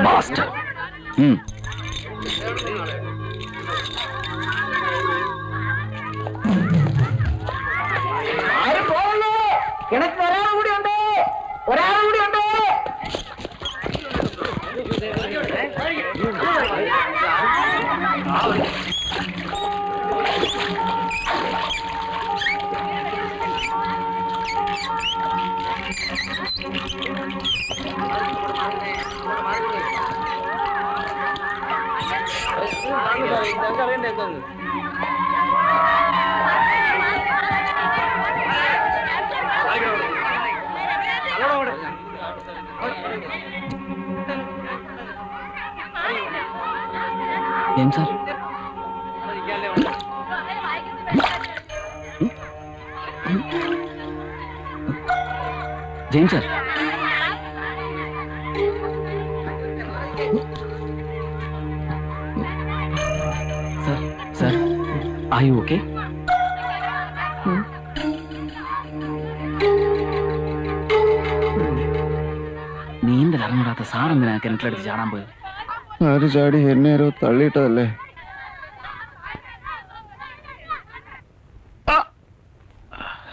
Bastard. കിണറ്റിൽ ഒരാൾ കൂടി ഉണ്ട്. James sir, James sir, sir, are you okay? നീന്തൽ അറിഞ്ഞൂടാത്ത സാറെന്തിനാ കിണറ്റിലെടുത്ത് ചാടാൻ പോയത്? ആര് ചാടി? എന്നെ ആരോ തള്ളിയിട്ടതല്ലേ?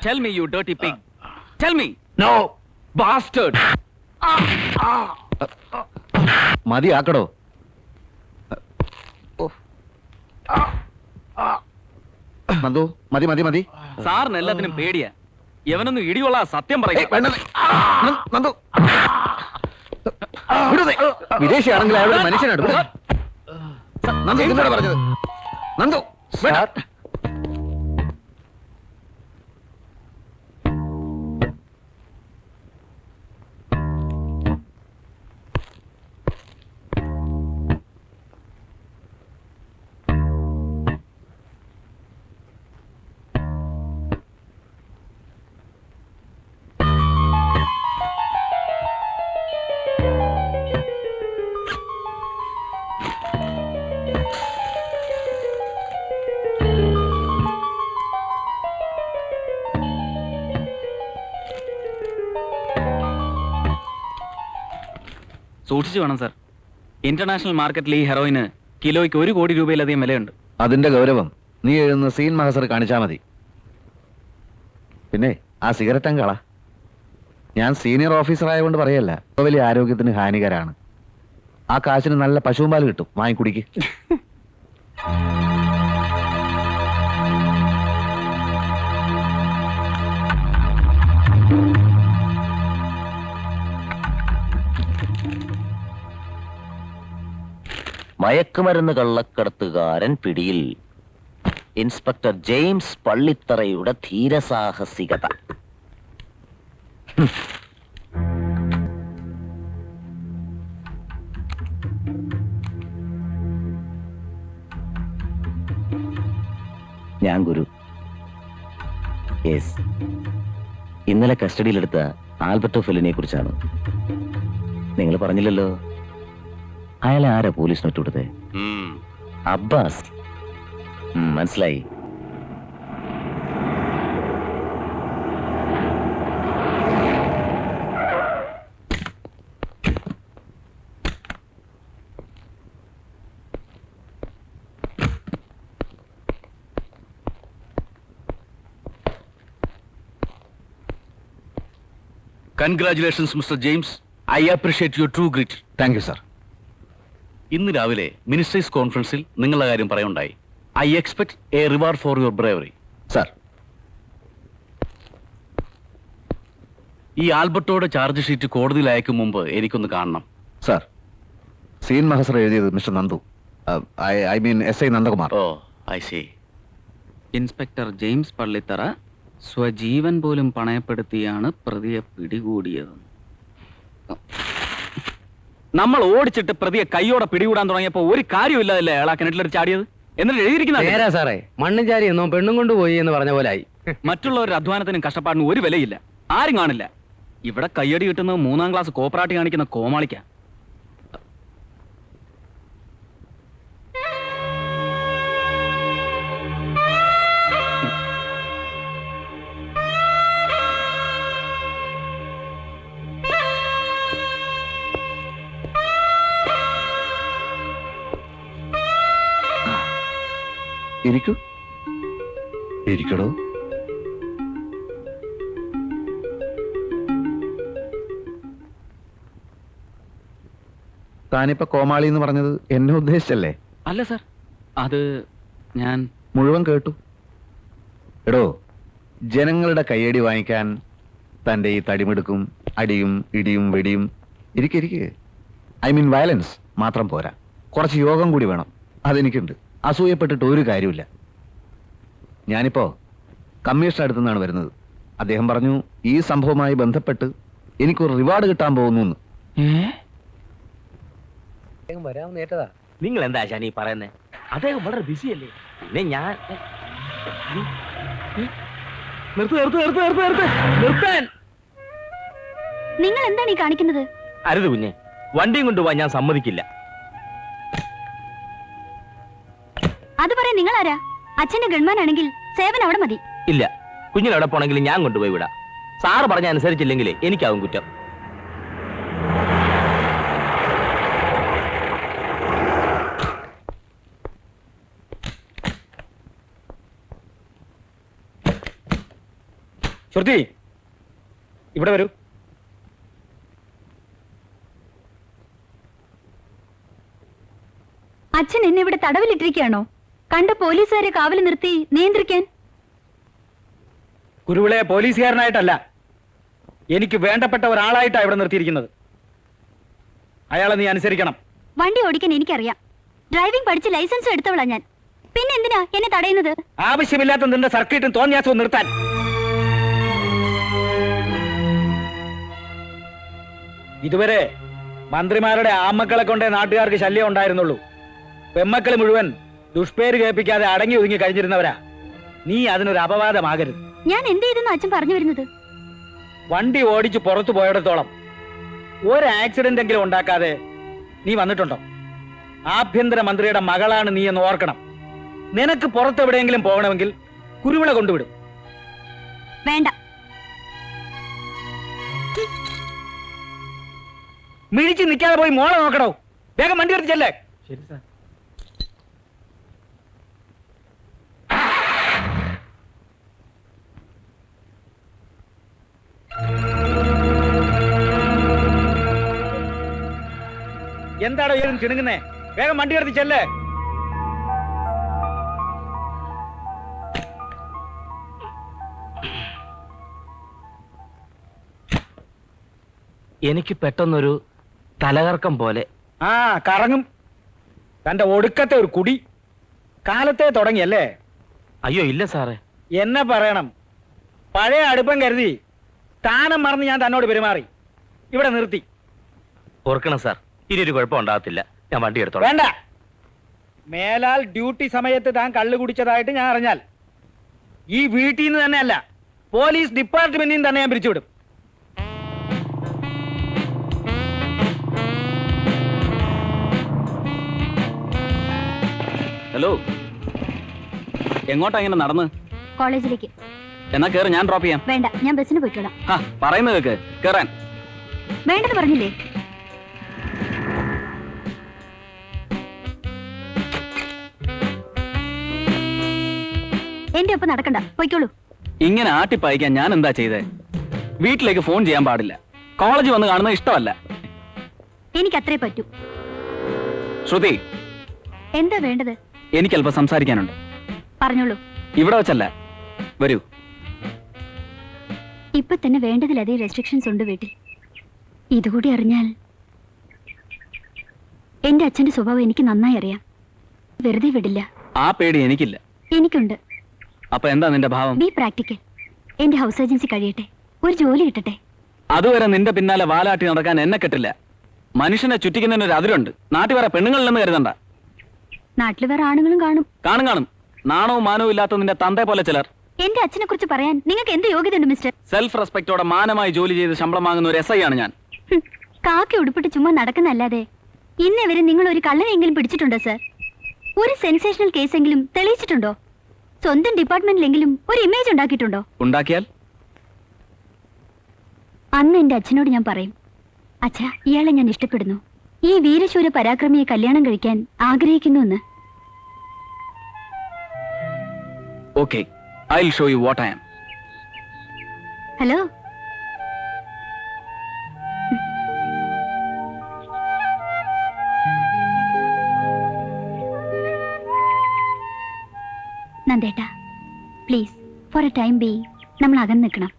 Tell me, you dirty pig. Tell me. No, bastard. മതി ആക്കടോ. നന്ദു, മതി മതി മതി. സാറിന് എല്ലാത്തിനും പേടിയാ. എവനൊന്നും ഇടികൊള്ളാ, സത്യം പറയും. നന്ദു, വിദേശിയാണെങ്കിൽ അയാളൊരു മനുഷ്യനാണ്. നന്ദു എന്നോട് പറഞ്ഞത്. നന്ദു, സൂക്ഷിച്ചു വേണം സാർ. ഇന്റർനാഷണൽ മാർക്കറ്റിൽ ഈ ഹെറോയിന് കിലോയ്ക്ക് 1 കോടി രൂപയിലധികം വിലയുണ്ട്. അതിന്റെ ഗൗരവം നീ എഴുതുന്ന സീൻ മഹസർ കാണിച്ചാൽ മതി. പിന്നെ ആ സിഗരറ്റ് അങ്കള. ഞാൻ സീനിയർ ഓഫീസർ ആയതുകൊണ്ട് പറയല്ല, വലിയ ആരോഗ്യത്തിന് ഹാനികരാണ്. ആ കാശിന് നല്ല പശുമ്പാൽ കിട്ടും, വാങ്ങിക്കുടിക്ക്. മയക്കുമരുന്ന് കള്ളക്കടത്തുകാരൻ പിടിയിൽ. ഇൻസ്പെക്ടർ ജെയിംസ് പള്ളിത്തറയുടെ ധീരസാഹസികത. ഞാൻ ഗുരു. യെസ്, ഇന്നലെ കസ്റ്റഡിയിലെടുത്ത ആൽബർട്ടോ ഫെലിനെ കുറിച്ചാണ്. നിങ്ങൾ പറഞ്ഞില്ലല്ലോ, അയാളെ ആരാ പോലീസിന് വിട്ടുകൊടുത്തേ? അബ്ബാസ്. മനസ്സിലായി. Congratulations, Mr. James. I appreciate your true grit. Thank you, sir. ഇന്ന് രാവിലെ മിനിസ്റ്റേഴ്സ് കോൺഫറൻസിൽ നിങ്ങളുടെ കാര്യം പറയുണ്ടായി. I expect a reward for your bravery. Sir, ഈ ആൽബർട്ടോയുടെ ചാർജ് ഷീറ്റ് കോടതിയിൽ അയക്കും മുമ്പ് എനിക്കൊന്ന് കാണണം. സർ, സീൻ മഹസർ എഴുതിയത് mister Nandu. I mean SI Nandakumar. Oh, I see. Inspector James Pallithara സ്വജീവൻ പോലും പണയപ്പെടുത്തിയാണ് പ്രതിയെ പിടികൂടിയത്. നമ്മൾ ഓടിച്ചിട്ട് പ്രതിയെ കൈയോടെ പിടികൂടാൻ തുടങ്ങിയപ്പോ ഒരു കാര്യമില്ലല്ലേ അയാളാ കിണറ്റിലെടുത്ത് ചാടിയത്. എന്നിട്ട് എഴുതിയിരിക്കുന്ന സാറേ, മണ്ണും ചാരി എന്നോ പെണ്ണും കൊണ്ടുപോയി എന്ന് പറഞ്ഞ പോലെ ആയി. മറ്റുള്ളവരുടെ അധ്വാനത്തിനും കഷ്ടപ്പാടിനും ഒരു വിലയില്ല, ആരും കാണില്ല. ഇവിടെ കയ്യടി കിട്ടുന്നത് 3ാം ക്ലാസ് കോപ്പറാട്ടി കാണിക്കുന്ന കോമാളിക്ക. ഇരിക്കൂ. ഇരിക്കടോ. താനിപ്പോ കോമാളി എന്ന് പറഞ്ഞത് എന്നെ ഉദ്ദേശിച്ചല്ലേ? അല്ല സർ, അത് ഞാൻ മുഴുവൻ കേട്ടു. എടോ, ജനങ്ങളുടെ കയ്യടി വാങ്ങിക്കാൻ തന്റെ ഈ തടിമെടുക്കും അടിയും ഇടിയും വെടിയും ഇരിക്കെ ഐ മീൻ വയലൻസ് മാത്രം പോരാ, കുറച്ച് യോഗം കൂടി വേണം. അതെനിക്കുണ്ട്. അസൂയപ്പെട്ടിട്ട് ഒരു കാര്യമില്ല. ഞാനിപ്പോ കമ്മീഷണർ അടുത്തു നിന്നാണ് വരുന്നത്. അദ്ദേഹം പറഞ്ഞു ഈ സംഭവവുമായി ബന്ധപ്പെട്ട് എനിക്കൊരു റിവാർഡ് കിട്ടാൻ പോകുന്നു. വരാൻ നേട്ടതാ. നിങ്ങൾ എന്താ ശാനി പറയുന്നേ? അദ്ദേഹം വളരെ ബിസി അല്ലേ? പിന്നെ ഞാൻ നിർത്താൻ. നിങ്ങൾ എന്താണ് ഈ കാണിക്കുന്നത്? അരുത് കുഞ്ഞെ, വണ്ടിയും കൊണ്ടുപോവാൻ ഞാൻ സമ്മതിക്കില്ല. അത് പറയാൻ നിങ്ങൾ ആരാ? അച്ഛന്റെ ഗൺമാൻ ആണെങ്കിൽ സേവൻ അവിടെ മതി. ഇല്ല, കുഞ്ഞിനെവിടെ പോണെങ്കിലും ഞാൻ കൊണ്ടുപോയി വിടാം. സാറ് പറഞ്ഞ അനുസരിച്ചില്ലെങ്കിലേ എനിക്കാവും കുറ്റം. ശ്രുതി, ഇവിടെ വരൂ. അച്ഛൻ എന്നെ ഇവിടെ തടവിലിട്ടിരിക്കുകയാണോ? കണ്ട പോലീസുകാരെ കാവൽ നിർത്തി നിയന്ത്രിക്കാൻ? കുരുവിളെ പോലീസുകാരനായിട്ടല്ല, എനിക്ക് വേണ്ടപ്പെട്ട ഒരാളായിട്ടാണ് ഇവിടെ നിർത്തിയിരിക്കുന്നത്. അയാളെ നീ അനുസരിക്കണം. വണ്ടി ഓടിക്കാൻ എനിക്കറിയാം. ഡ്രൈവിംഗ് പഠിച്ച് ലൈസൻസ് എടുത്തവളാ ഞാൻ. പിന്നെ എന്തിനാ എന്നെ തടയുന്നത്? ആവശ്യമില്ലാത്ത നിന്റെ സർക്കിട്ടും തോന്നിയാസവും നിർത്താൻ. ഇതുവരെ മന്ത്രിമാരുടെ ആമക്കളെ കൊണ്ടേ നാട്ടുകാർക്ക് ശല്യം ഉണ്ടായിരുന്നുള്ളൂ. പെമ്മക്കൾ മുഴുവൻ ദുഷ്പേര് കേൾപ്പിക്കാതെ അടങ്ങി ഒതുങ്ങി കഴിഞ്ഞിരുന്നവരാ. നീ അതിനൊരു അപവാദമാകരുത്. ഞാൻ എന്ത് ചെയ്തെന്ന് അച്ഛൻ പറഞ്ഞു വരുന്നത്? വണ്ടി ഓടിച്ച് പുറത്തു പോയിടത്തോളം ഒരു ആക്സിഡന്റ് എങ്കിലും ഉണ്ടാക്കാതെ നീ വന്നിട്ടുണ്ടോ? ആഭ്യന്തര മന്ത്രിയുടെ മകളാണ് നീ എന്ന് ഓർക്കണം. നിനക്ക് പുറത്തെവിടെയെങ്കിലും പോകണമെങ്കിൽ കുരുവിള കൊണ്ടുവിടും. വേണ്ട. മിഴിച്ച് നിൽക്കാതെ പോയി മോളെ നോക്കണോ? വേഗം വണ്ടി എടുത്തിച്ചല്ലേ. ശരി സാർ. എന്താടോ ഏതും ചിണുങ്ങുന്നേ? വേഗം വണ്ടി എടുത്തിച്ചല്ലേ. എനിക്ക് പെട്ടെന്നൊരു തലകർക്കം പോലെ. ആ, കറങ്ങും. തന്റെ ഒടുക്കത്തെ ഒരു കുടി കാലത്തെ തുടങ്ങിയല്ലേ? അയ്യോ ഇല്ല സാറേ. എന്നെ പറയണം. പഴയ അടുപ്പം കരുതി സ്ഥാനം മറന്ന് ഞാൻ തന്നോട് പെരുമാറി. ഇവിടെ നിർത്തി. ഓർക്കണം സാർ, ഇനി ഒരു കുഴപ്പം ഉണ്ടാകത്തില്ല. ഞാൻ വണ്ടി എടുത്തോളാം. വേണ്ട. മേലാൽ ഡ്യൂട്ടി സമയത്ത് താൻ കള്ളു കുടിച്ചതായിട്ട് ഞാൻ അറിഞ്ഞാൽ ഈ വീട്ടിൽ നിന്ന് തന്നെയല്ല, പോലീസ് ഡിപ്പാർട്ട്മെന്റിൽ നിന്ന് തന്നെ ഞാൻ പിരിച്ചുവിടും. ഹലോ, എങ്ങോട്ടാ ഇങ്ങനെ നടന്ന്? കോളേജിലേക്ക്. എന്നാ കേറ്, ഞാൻ ഡ്രോപ്പ് ചെയ്യാം. വേണ്ട, ഞാൻ ബസ്സിന് പോയിക്കോളാം. പറയുന്നത് കേക്ക്. കേറാൻ. വേണ്ടെന്ന് പറഞ്ഞില്ലേ? എന്റെ ഒപ്പം നടക്കണ്ട, പോയിക്കോളൂ. ഇങ്ങനെ ആട്ടിപ്പായിക്കാൻ ഞാൻ എന്താ ചെയ്തേ? വീട്ടിലേക്ക് ഫോൺ ചെയ്യാൻ പാടില്ല. കോളേജ് വന്ന് കാണുന്നത് ഇഷ്ടമല്ല. എനിക്ക് അത്രേ പറ്റൂ. ശ്രുതി, എന്താ വേണ്ടത്? എനിക്ക് അല്പം സംസാരിക്കാനുണ്ട്. പറഞ്ഞോളൂ. ഇവിടെ വെച്ചല്ല, വരൂ. ഇപ്പൊ തന്നെ വേണ്ടതിലധികം റെസ്ട്രിക്ഷൻസ് ഉണ്ട് വീട്ടിൽ. ഇതുകൂടി അറിഞ്ഞാൽ. എന്റെ അച്ഛന്റെ സ്വഭാവം എനിക്ക് നന്നായി അറിയാം. വെറുതെ വിടില്ല. ആ പേടി എനിക്കില്ല. എനിക്കുണ്ട്. അപ്പൊ എന്താ നിന്റെ ഭാവം? B practical. എന്റെ ഹൗസ് ഏജൻസി കഴിയട്ടെ, ഒരു ജോലി കിട്ടട്ടെ. അതുവരെ നിന്റെ പിന്നാലെ വാലാട്ടി നടക്കാൻ എന്നെ കിട്ടില്ല. മനുഷ്യനെ ചുറ്റിക്കുന്നതിനൊരു അതിരുണ്ട്. നാട്ടിൽ വേറെ പെണ്ണുങ്ങളില്ലെന്ന് കരുതണ്ട. നാട്ടിൽ വേറെ ആണുങ്ങളും കാണും. കാണും. നാണവും മാനവും ഇല്ലാത്ത നിന്റെ തന്തേ പോലെ ചിലർ. എന്റെ അച്ഛനെ കുറിച്ച് പറയാൻ നിങ്ങൾക്ക് എന്ത് യോഗ്യതയുണ്ട് മിസ്റ്റർ? സെൽഫ് റെസ്പെക്ടോടെ മാനമായി ജോലി ചെയ്ത് ശമ്പളം വാങ്ങുന്ന ഒരു SI ആണ് ഞാൻ. കാക്കി ഉടുപ്പിട്ട് ചുമ്മാ നടക്കുന്നല്ലാതെ ഇന്നേവരെ നിങ്ങൾ ഒരു കള്ളനെങ്കിലും പിടിച്ചിട്ടുണ്ടോ സർ? ഒരു സെൻസേഷണൽ കേസെങ്കിലും തെളിയിച്ചിട്ടുണ്ടോ? സ്വന്തം ഡിപ്പാർട്ട്മെന്റിലെങ്കിലും ഒരു ഇമേജ് ഉണ്ടാക്കിയിട്ടുണ്ടോ? ഉണ്ടാക്കിയാൽ അന്ന് എന്റെ അച്ഛനോട് ഞാൻ പറയും, അച്ഛാ, ഇയാളെ ഞാൻ ഇഷ്ടപ്പെടുന്നു, ഈ വീരശൂര പരാക്രമിയെ കല്യാണം കഴിക്കാൻ ആഗ്രഹിക്കുന്നു എന്ന്. Okay, I will show you what I am. Hello നന്ദേട്ടാ, please for a time be നമ്മൾ അകന്ന് നിൽക്കണം.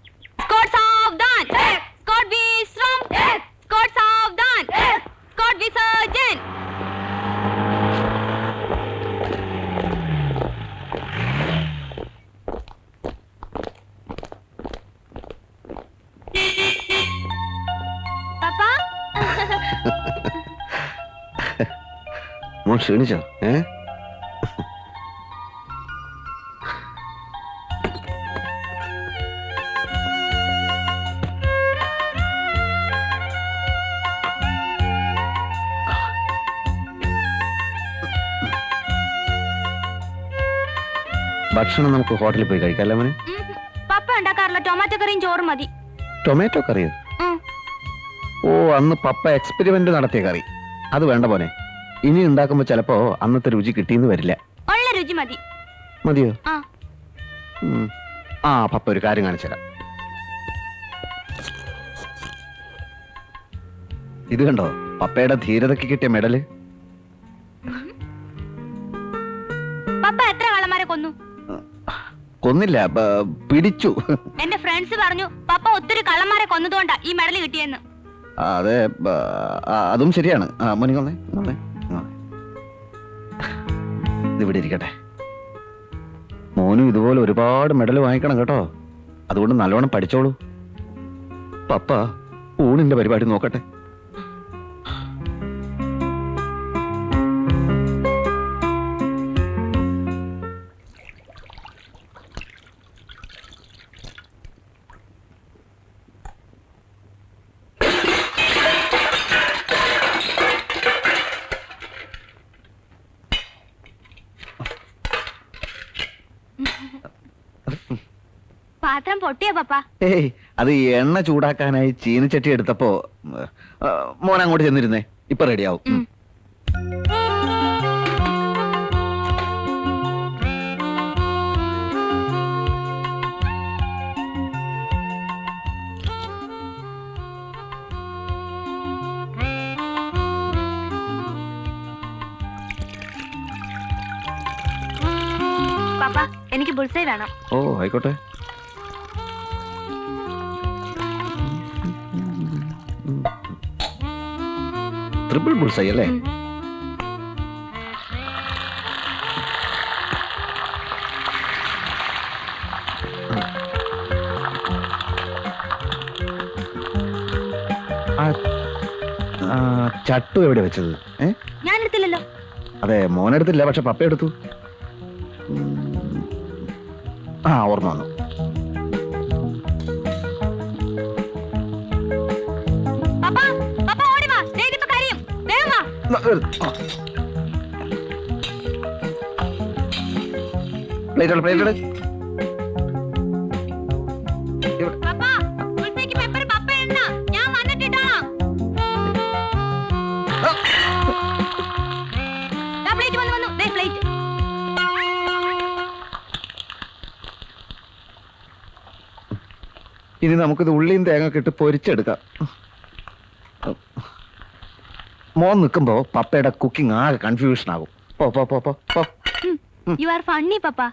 മോൻ ക്ഷീണിച്ചോ? ഭക്ഷണം നമുക്ക് ഹോട്ടലിൽ പോയി കഴിക്കാമല്ലേ മോനെ? പപ്പ ഉണ്ടാക്കാറില്ല, ടൊമാറ്റോ കറിയും ചോറും മതി. ടൊമാറ്റോ കറിയോ? ഓ, അന്ന് പപ്പ എക്സ്പെരിമെന്റ് നടത്തിയ കറി അത് വേണ്ട പോനെ. ഇനി ഉണ്ടാക്കുമ്പോ ചിലപ്പോ അന്നത്തെ രുചി കിട്ടിയെന്ന് വരില്ല. ഉള്ള രുചി മതി. മതിയോ? ആ. ആ, പപ്പ ഒരു കാര്യം കാണിച്ചുതരാം. ഇത് കണ്ടോ, പപ്പയുടെ ധീരതയ്ക്ക് കിട്ടിയ മെഡല്. പപ്പ എത്ര കള്ളന്മാരെ കൊന്നു? കൊന്നില്ല, പിടിച്ചു. എന്റെ ഫ്രണ്ട്സ് പറഞ്ഞു പപ്പ ഒത്തിരി കള്ളന്മാരെ കൊന്നതുകൊണ്ടാ ഈ മെഡൽ കിട്ടിയെന്ന്. അതെ, അതും ശരിയാണ്. മോനി വന്നേ, വന്നേ. ഇതിവിടെ ഇരിക്കട്ടെ. മോനും ഇതുപോലെ ഒരുപാട് മെഡൽ വാങ്ങിക്കണം കേട്ടോ. അതുകൊണ്ട് നല്ലോണം പഠിച്ചോളൂ. പപ്പ ഊണിന്റെ പരിപാടി നോക്കട്ടെ. പാത്രം പൊട്ടിയോ പപ്പ? ഏയ്, അത് എണ്ണ ചൂടാക്കാനായി ചീനിച്ചട്ടി എടുത്തപ്പോ മോൻ അങ്ങോട്ട് ചെന്നിരുന്നേ. ഇപ്പൊ റെഡിയാവും. പപ്പ, എനിക്ക് ബുൾസൈ വേണം. ഓ, ആയിക്കോട്ടെ. ട്രിപ്പിൾ ബുൾസൈ അല്ലേ? ചട്ടു എവിടെ വെച്ചത്? ഞാൻ എടുത്തില്ലല്ലോ. അതെ, മോനെടുത്തില്ല, പക്ഷെ പപ്പ എടുത്തു. ഓർമ്മ വന്നു. പപ്പ, പപ്പ ഓടി വാ, ഇതിപ്പോ കരിയും. വേഗം വാ. പ്ലേറ്റ് പപ്പ, ബുൾസൈക്ക് പെപ്പർ പപ്പ എണ്ണ. ഞാൻ വന്നിട്ടിട്ടോളാം. പ്ലേറ്റ് വന്നു. ദേ പ്ലേറ്റ്. ഇനി നമുക്കിത് ഉള്ളിയും തേങ്ങ ഇട്ട് പൊരിച്ചെടുക്കാം. മോൻ നിൽക്കുമ്പോ പപ്പയുടെ കുക്കിംഗ് ആകെ കൺഫ്യൂഷൻ ആകും. പോ. You are funny, Papa.